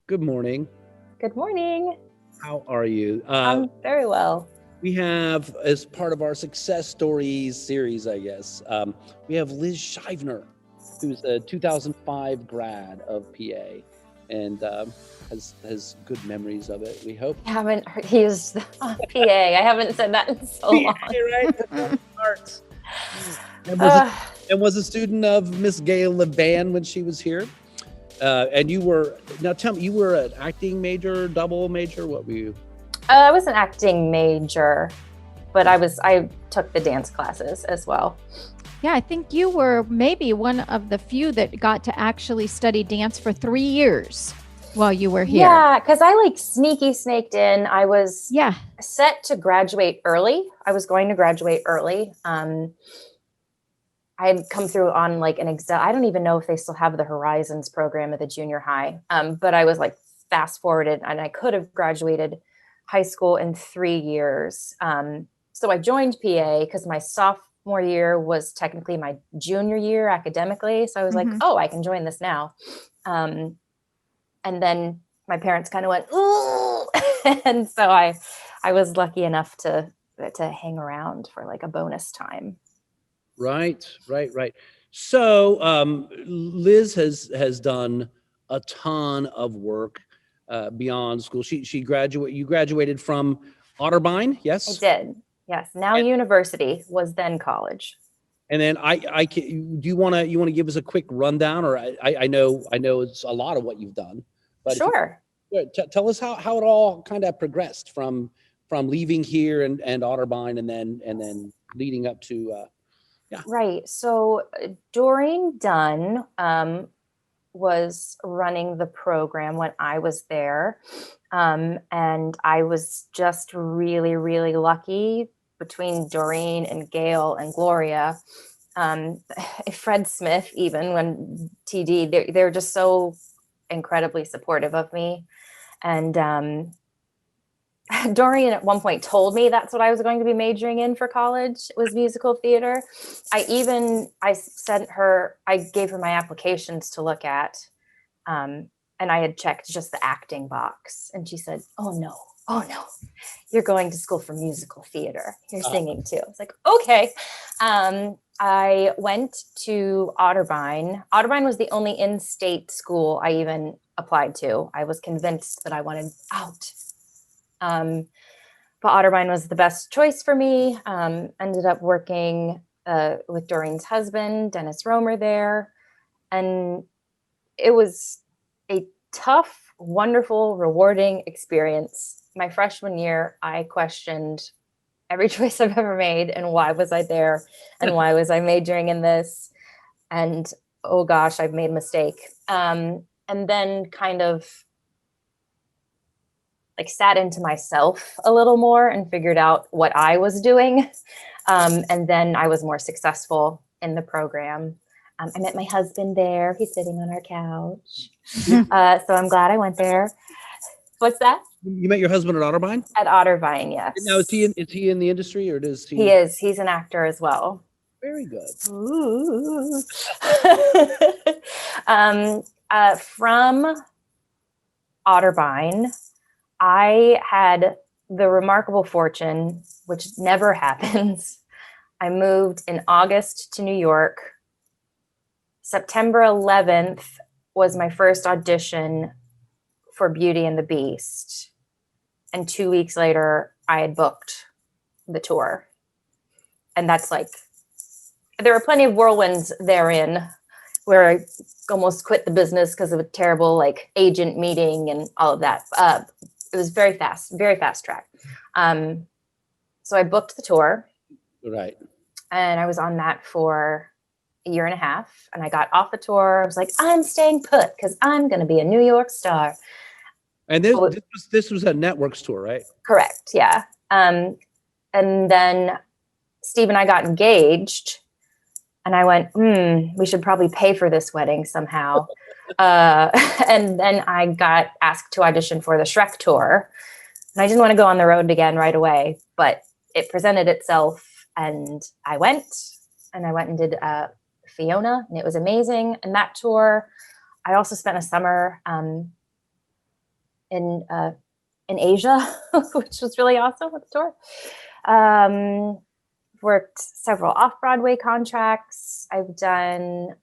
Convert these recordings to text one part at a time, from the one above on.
Good morning. Good morning. How are you? I'm very well. We have, as part of our success stories series, I guess, we have Liv Shivener, who's a 2005 grad of PA, and has good memories of it. We hope. I haven't used PA. I haven't said that in so long. Right? Performing arts. Uh, And was a student of Miss Gail Levan when she was here. And you were, now tell me, you were an acting major, double major? What were you? I was an acting major, but I took the dance classes as well. Yeah, I think you were maybe one of the few that got to actually study dance for 3 years while you were here. Yeah, because I sneaky snaked in. I was set to graduate early. I was going to graduate early. I had come through on an exam. I don't even know if they still have the Horizons program at the junior high. But I was fast forwarded, and I could have graduated high school in 3 years. So I joined PA because my sophomore year was technically my junior year academically. So I was like, oh, I can join this now. And then my parents kind of went, ooh. And so I was lucky enough to hang around for a bonus time. Right. So Liz has done a ton of work beyond school. You graduated from Otterbein, yes? I did, yes. Now university, was then college. And then do you want to give us a quick rundown, or I know it's a lot of what you've done, but sure. Tell us how it all kind of progressed from leaving here and Otterbein and then leading up to. Yeah. Right. So Doreen Dunn was running the program when I was there. And I was just really, really lucky between Doreen and Gail and Gloria. Fred Smith, even when TD, they're just so incredibly supportive of me. And Doreen at one point told me that's what I was going to be majoring in for college, was musical theater. I gave her my applications to look at. And I had checked just the acting box. And she said, oh no, you're going to school for musical theater. You're singing too. I was like, okay. I went to Otterbein. Otterbein was the only in-state school I even applied to. I was convinced that I wanted out. But Otterbein was the best choice for me. Ended up working with Doreen's husband, Dennis Romer, there. And it was a tough, wonderful, rewarding experience. My freshman year, I questioned every choice I've ever made, and why was I there, and why was I majoring in this? And oh gosh, I've made a mistake. And then kind of sat into myself a little more and figured out what I was doing. And then I was more successful in the program. I met my husband there. He's sitting on our couch. So I'm glad I went there. What's that? You met your husband at Otterbein? At Otterbein, yes. Now, is he in the industry, or does he? He is. He's an actor as well. Very good. Ooh. From Otterbein, I had the remarkable fortune, which never happens. I moved in August to New York. September 11th was my first audition for Beauty and the Beast. And 2 weeks later, I had booked the tour. And that's there were plenty of whirlwinds therein, where I almost quit the business because of a terrible agent meeting and all of that. It was very fast track. So I booked the tour. Right. And I was on that for a year and a half. And I got off the tour. I was like, I'm staying put because I'm going to be a New York star. And this was a networks tour, right? Correct. Yeah. And then Steve and I got engaged. And I went, we should probably pay for this wedding somehow. And then I got asked to audition for the Shrek tour. And I didn't want to go on the road again right away, but it presented itself. And I went and did Fiona, and it was amazing. And that tour, I also spent a summer in Asia, which was really awesome with the tour. Worked several off-Broadway contracts. I've done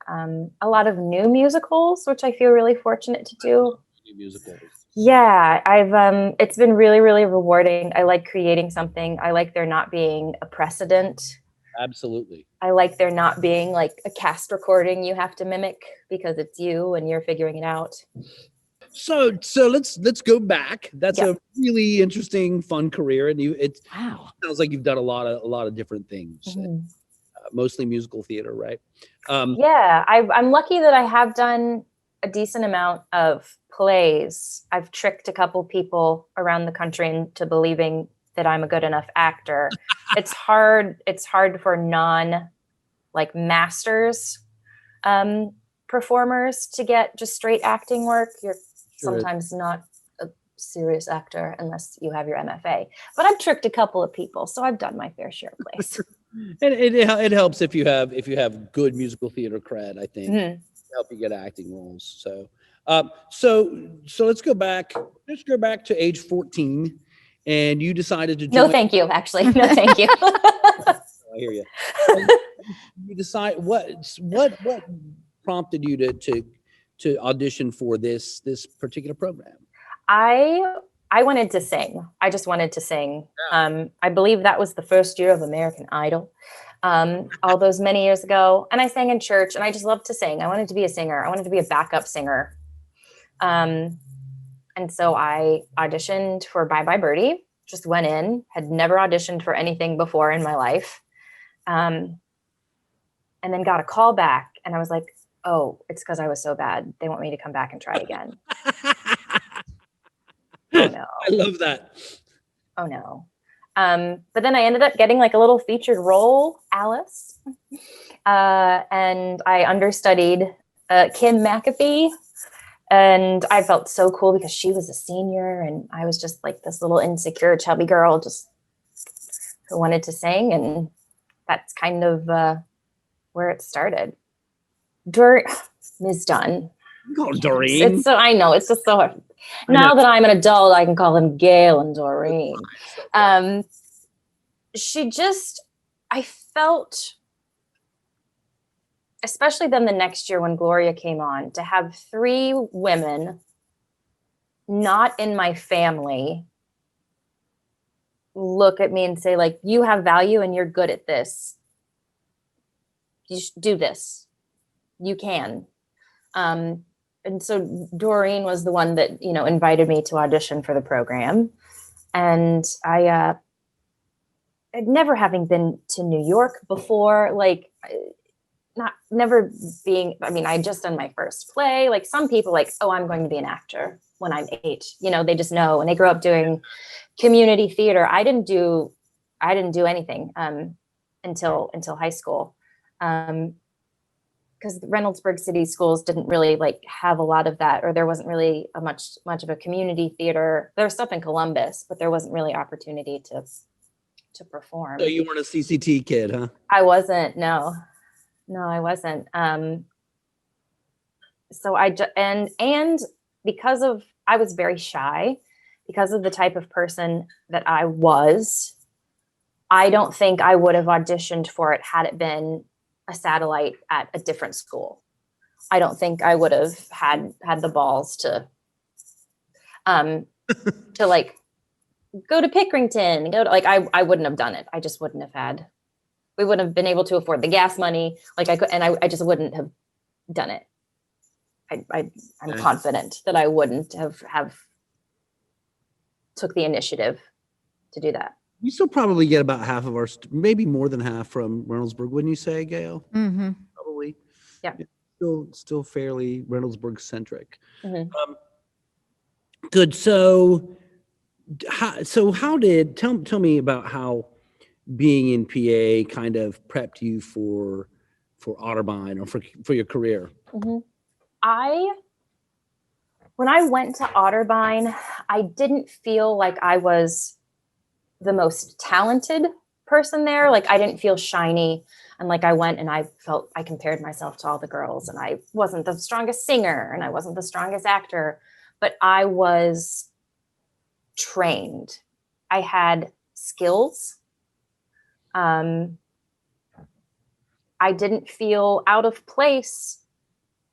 a lot of new musicals, which I feel really fortunate to do. New musicals. Yeah, it's been really, really rewarding. I like creating something. I like there not being a precedent. Absolutely. I like there not being like a cast recording you have to mimic because it's you and you're figuring it out. So let's go back. That's Yep. a really interesting, fun career, and Wow. sounds like you've done a lot of different things, Mhm. mostly musical theater, right? Yeah, I'm lucky that I have done a decent amount of plays. I've tricked a couple people around the country into believing that I'm a good enough actor. It's hard for non like masters performers to get just straight acting work. You're sometimes not a serious actor unless you have your MFA. But I've tricked a couple of people, so I've done my fair share of plays. And it helps if you have good musical theater cred, I think, Mhm. help you get acting roles. So let's go back. Let's go back to age 14, and you decided to join. No, thank you. Actually, no, thank you. I hear you. And you decide what prompted you to audition for this particular program. I wanted to sing. I just wanted to sing. I believe that was the first year of American Idol, all those many years ago. And I sang in church, and I just loved to sing. I wanted to be a singer. I wanted to be a backup singer. And so I auditioned for Bye Bye Birdie. Just went in. Had never auditioned for anything before in my life, and then got a call back, and I was like, "Oh, it's because I was so bad. They want me to come back and try again." Oh no. I love that. Oh no. But then I ended up getting like a little featured role, Alice. And I understudied Kim McAfee. And I felt so cool because she was a senior and I was just like this little insecure, chubby girl just who wanted to sing. And that's kind of where it started. Ms. Dunn. Oh, Doreen. It's so, I know, it's just so hard. Now that I'm an adult, I can call them Gail and Doreen. She just, I felt, especially then the next year when Gloria came on, to have 3 women not in my family look at me and say, like, you have value and you're good at this. You should do this. You can. And so Doreen was the one that, invited me to audition for the program. And I, never having been to New York before, like never being, I'd just done my first play. Like some people like, oh, I'm going to be an actor when I'm 8, they just know, and they grew up doing community theater. I didn't do anything until high school. Because Reynoldsburg City Schools didn't really like have a lot of that, or there wasn't really a much of a community theater. There was stuff in Columbus, but there wasn't really opportunity to perform. So you weren't a CCT kid, huh? I wasn't. No, I wasn't. So and because of, I was very shy because of the type of person that I was. I don't think I would have auditioned for it had it been a satellite at a different school. I don't think I would have had the balls to like go to Pickerington and go to, like, I wouldn't have done it. I just wouldn't have had, we wouldn't have been able to afford the gas money. Like I could, and I just wouldn't have done it. I'm confident that I wouldn't have took the initiative to do that. We still probably get about half of our, maybe more than half from Reynoldsburg, wouldn't you say, Gail? Mm-hmm. Probably. Yeah. Still fairly Reynoldsburg centric. Mm-hmm. Good. So how did tell me about how being in PA kind of prepped you for Otterbein or for your career? Mm-hmm. When I went to Otterbein, I didn't feel like I was the most talented person there. Like I didn't feel shiny. And like I went and I felt, I compared myself to all the girls, and I wasn't the strongest singer and I wasn't the strongest actor, but I was trained. I had skills. I didn't feel out of place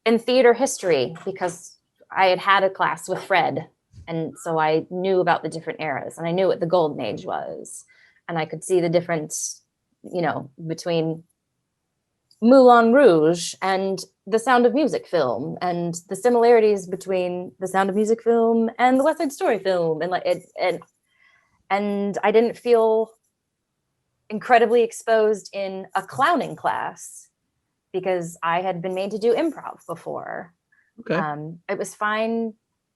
in theater history because I had had a class with Fred. And so I knew about the different eras, and I knew what the golden age was. And I could see the difference, between Moulin Rouge and the Sound of Music film, and the similarities between the Sound of Music film and the West Side Story film. And I didn't feel incredibly exposed in a clowning class because I had been made to do improv before. Okay. It was fine.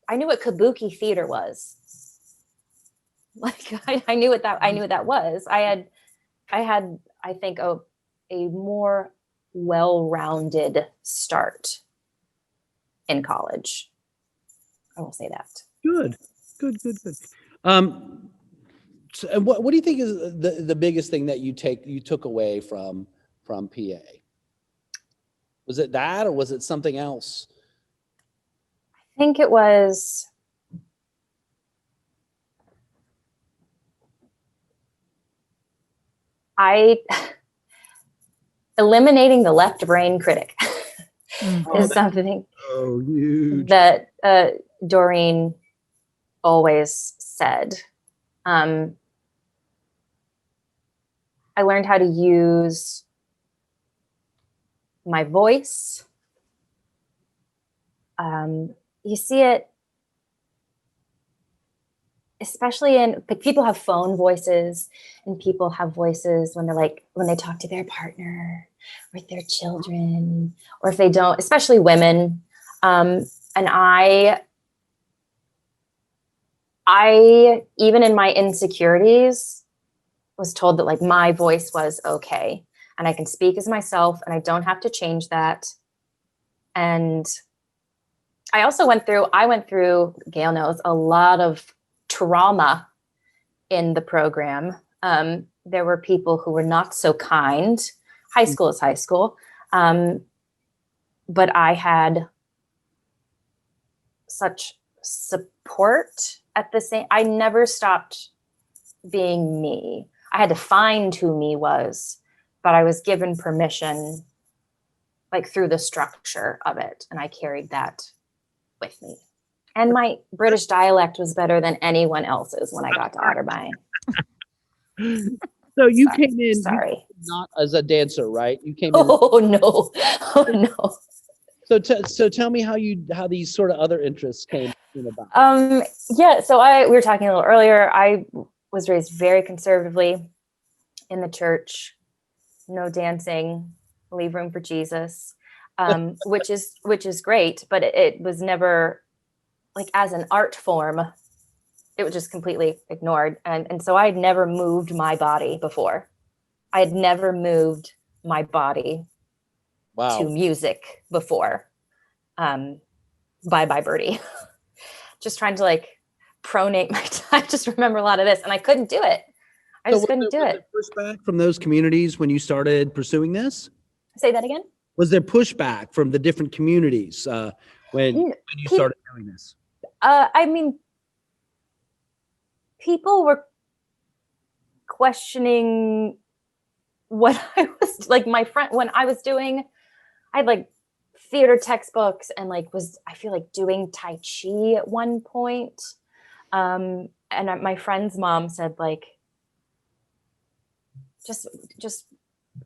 I knew what kabuki theater was. Like I knew what that was. I had, I think, a more well-rounded start in college. I will say that. Good. So, and what do you think is the biggest thing that you took away from PA? Was it that, or was it something else? I think it was eliminating the left brain critic is something huge. that Doreen always said. I learned how to use my voice. You see it, especially in people have phone voices, and people have voices when they talk to their partner or their children, or if they don't, especially women. And I even in my insecurities was told that like my voice was okay and I can speak as myself and I don't have to change that. And I also went through, Gail knows, a lot of trauma in the program. There were people who were not so kind. High school is high school. But I had such support at the same, I never stopped being me. I had to find who me was, but I was given permission, like through the structure of it. And I carried that with me. And my British dialect was better than anyone else's when I got to Otterbein. So you came in not as a dancer, right? You came in. Oh no. So tell me how these sort of other interests came about. Yeah, so we were talking a little earlier. I was raised very conservatively in the church. No dancing, leave room for Jesus, which is great, but it was never like as an art form. It was just completely ignored, and so I had never moved my body before. I had never moved my body to music before. Bye Bye Birdie. Just trying to like pronate my time. I just remember a lot of this, and I couldn't do it. I just couldn't do it. Was there pushback from those communities when you started pursuing this? Say that again? Was there pushback from the different communities when you started doing this? I mean, people were questioning what I was like. My friend, when I was doing, I had like theater textbooks and like I feel like doing Tai Chi at one point. And my friend's mom said like, just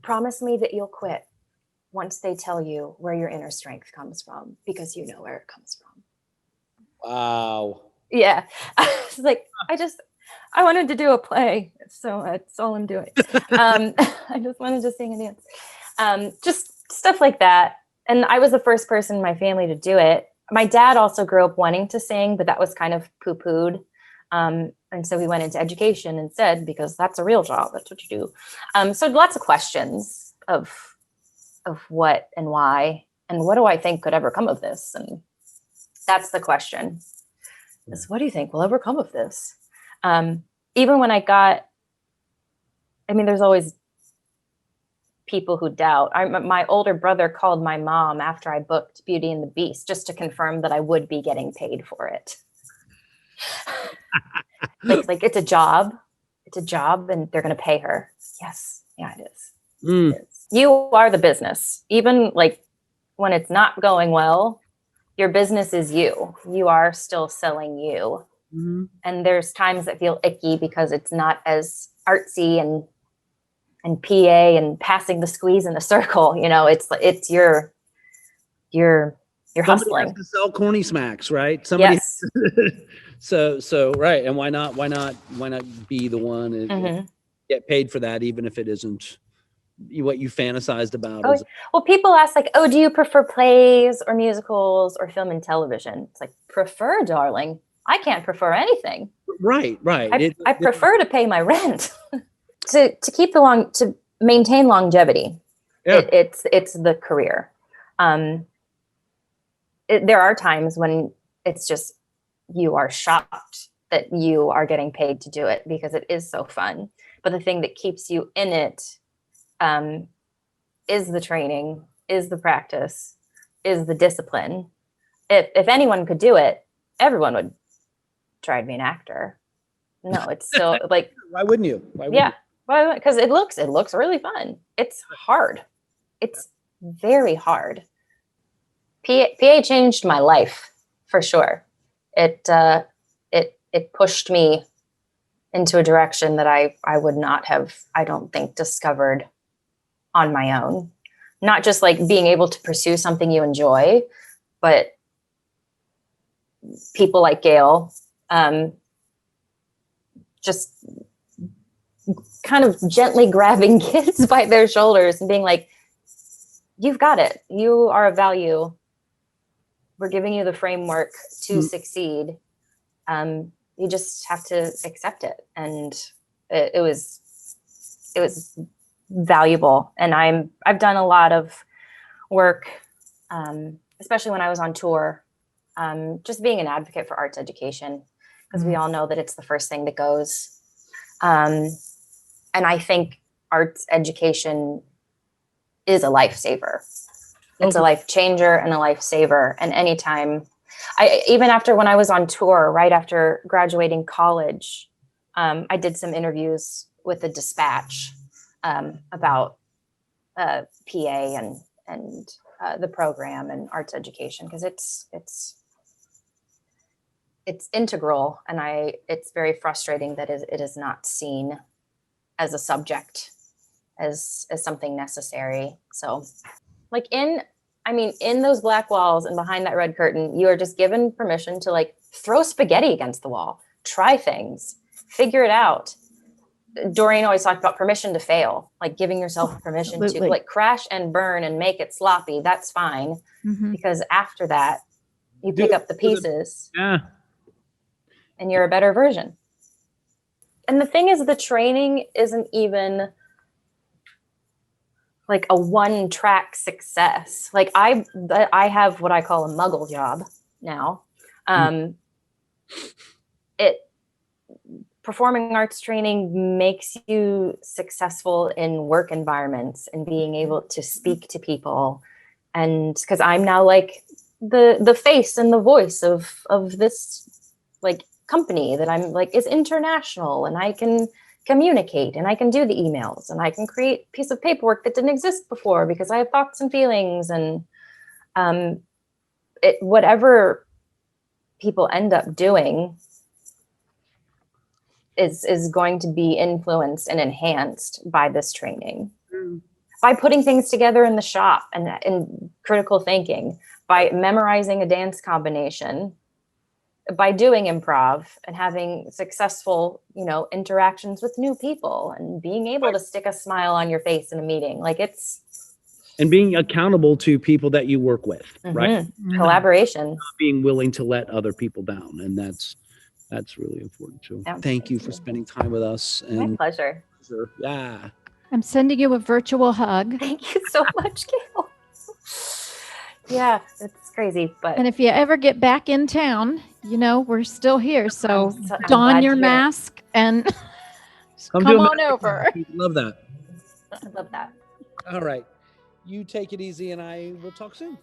promise me that you'll quit once they tell you where your inner strength comes from, because you know where it comes from. Wow. Yeah. It's like, I wanted to do a play. So that's all I'm doing. I just wanted to sing and dance. Just stuff like that. And I was the first person in my family to do it. My dad also grew up wanting to sing, but that was kind of poo-pooed. And so he went into education instead, because that's a real job. That's what you do. So lots of questions of what and why, and what do I think could ever come of this? And that's the question. Is what do you think will ever come of this? Even when there's always people who doubt. My older brother called my mom after I booked Beauty and the Beast just to confirm that I would be getting paid for it. like it's a job. It's a job and they're going to pay her. Yes. Yeah, it is. Mm. It is. You are the business. Even like when it's not going well, your business is you. You are still selling you. Mm-hmm. And there's times that feel icky because it's not as artsy and PA and passing the squeeze in the circle. You know, it's you're Somebody hustling. has to sell corny smacks, right? Somebody. Yes. So right, and why not be the one and Mm-hmm. get paid for that, even if it isn't what you fantasized about? Oh, well, people ask like, oh, do you prefer plays or musicals or film and television? It's like, prefer, darling. I can't prefer anything. Right. I prefer to pay my rent. to keep to maintain longevity. Yeah. It's the career. There are times when it's just, you are shocked that you are getting paid to do it because it is so fun. But the thing that keeps you in it is the training, is the practice, is the discipline. If anyone could do it, everyone would try to be an actor. No, it's still like, why wouldn't you? Well, because it looks really fun. It's hard. It's very hard. PA changed my life for sure. It pushed me into a direction that I would not have, I don't think, discovered on my own. Not just like being able to pursue something you enjoy, but people like Gail, just kind of gently grabbing kids by their shoulders and being like, you've got it. You are of value. We're giving you the framework to succeed. You just have to accept it. And it was valuable. And I've done a lot of work, especially when I was on tour, just being an advocate for arts education, because we all know that it's the first thing that goes. And I think arts education is a lifesaver. It's a life changer and a lifesaver. And anytime, even after when I was on tour, right after graduating college, I did some interviews with the Dispatch about PA and the program and arts education, because it's integral, and it's very frustrating that it is not seen as a subject, as something necessary. So like in those black walls and behind that red curtain, you are just given permission to like throw spaghetti against the wall, try things, figure it out. Doreen always talked about permission to fail, like giving yourself permission to like crash and burn and make it sloppy. That's fine. Because after that, you pick up the pieces and you're a better version. And the thing is, the training isn't even like a one-track success. Like I have what I call a muggle job now. Performing arts training makes you successful in work environments and being able to speak to people. And because I'm now like the face and the voice of this like company that I'm like is international, and I can communicate and I can do the emails and I can create a piece of paperwork that didn't exist before because I have thoughts and feelings, and whatever people end up doing is going to be influenced and enhanced by this training. By putting things together in the shop and critical thinking, by memorizing a dance combination, by doing improv and having successful, interactions with new people and being able to stick a smile on your face in a meeting. Like and being accountable to people that you work with, right? Collaboration. Not being willing to let other people down. And that's really important too. Yeah, thank you for spending time with us. And my pleasure. Yeah. I'm sending you a virtual hug. Thank you so much, Gail. Yeah, it's crazy. And if you ever get back in town, we're still here. So don your mask and come on over. Love that. I love that. All right. You take it easy, and I will talk soon.